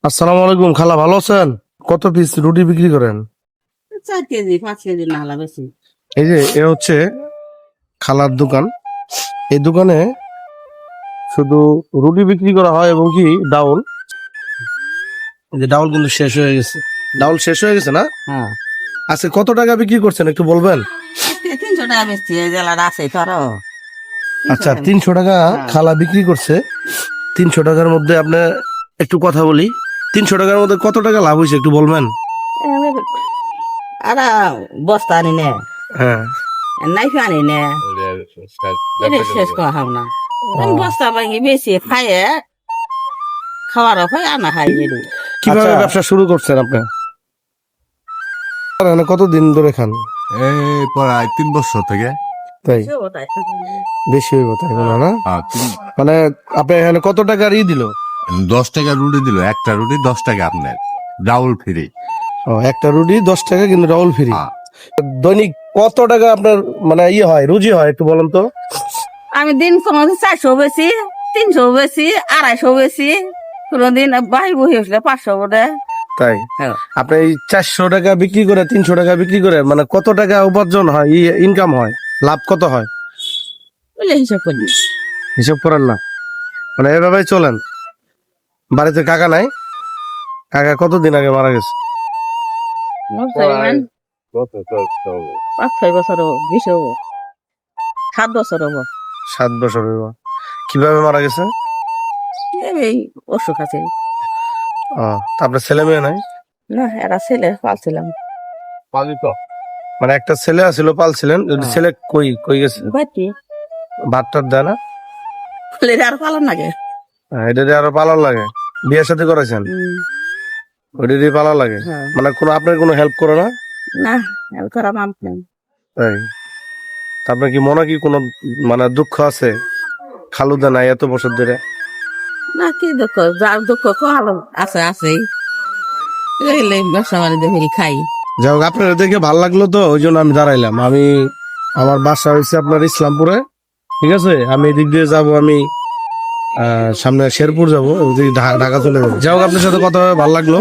আসসালামু আলাইকুম, খালা ভালো আছেন? কত পিস রুটি বিক্রি করেন? 4 কেজি 5 কেজি নাহলে বেশি। এই যে এ হচ্ছে খালার দোকান। এই দোকানে শুধু রুটি বিক্রি করা হয় এবং কি ডাউল। এই যে ডাউল কিন্তু শেষ হয়ে গেছে। ডাউল শেষ হয়ে গেছে না? হ্যাঁ, আজকে কত টাকা বিক্রি করছেন একটু বলবেন? আজকে 300 টাকা বেশি এই জেলার আছে ধরো। আচ্ছা, 300 টাকা খালা বিক্রি করছে। 300 টাকার মধ্যে আপনি একটু কথা বলি। 300 টাকার মধ্যে কত টাকা লাভ হয়েছে একটু বলবেন? আর বস্তা আনি নে, হ্যাঁ। নাইফ আনি নে, এটা শেষ করা হবে না। বস্তা ভাঙি বেশি খাইয়ে খাওয়ার হয় আনা খাই এটি। কিভাবে আচ্ছা। ব্যবসা শুরু করছেন আপনি? কতদিন ধরে খান? এই প্রায় 3 বছর থেকে। তাই বেশি হইব তাই মনে হয় না? মানে আপনি এখানে কত টাকার দিল? 10 টাকা রুটি দিল, একটা রুটি 10 টাকা আপনার ডাউল ফ্রি। ও, একটা রুটি 10 টাকা কিন্তু ডাউল ফ্রি। হ্যাঁ। দৈনিক কত টাকা আপনার মানে হয় রুজি হয় একটু বলেন তো? আমি দিন কোনদিন 400 বেশি, 300 বেশি, 250 বেশি, কোনদিন বাহি বহি আসলে 500 বোধ। তাই আপনি এই 400 টাকা বিক্রি করে 300 টাকা বিক্রি করে মানে কত টাকা উপার্জন হয়, ইনকাম হয়, লাভ কত হয় বলে হিসাব করি। হিসাব করেন না? মানে এভাবেই চলেন? বাড়িতে কাকা নাই? কাকা কতদিন আগে মারা গেছে? 5-6 বছর হবো, বেশি হবো, 7 বছর হবো। 7 বছর হইব। কিভাবে মারা গেছে? এই অসুখ আছে। ও, তা আপনার ছেলে মেয়ে নাই? না, এরা ছেলে পালছিলাম। মানে একটা ছেলে আছিল পালছিলেন, ছেলে কই কই গেছে? বাড়তি ভাতটার দেয় না? আর পালন লাগে। এটা দিয়ে আরো পালার লাগে। বিয়ের সাথে করেছেন? ওইটা দিয়ে পালা লাগে। হ্যাঁ। মানে কোনো আপনার কোনো হেল্প করে না? না, আমি করা মানত নেই। তাই? তা আপনার কি মনে কি কোনো মানে দুঃখ আছে খালুদা নাই এত বছর ধরে? না, কি দুঃখ, যার দুঃখ ভালো আছে আছেই। এলে ব্যবসা বাণিজ্য করে খাই। যাই হোক, আপনার দেখে ভালো লাগলো তো ওই জন্য আমি দাঁড়াইলাম। আমার বাসা হয়েছে আপনার ইসলামপুরে, ঠিক আছে? আমি এদিক দিয়ে যাব, আমি সামনে শেরপুর যাবো, ঢাকা চলে যাবো। যাই হোক, আপনার সাথে কথা হবে ভালো লাগলো।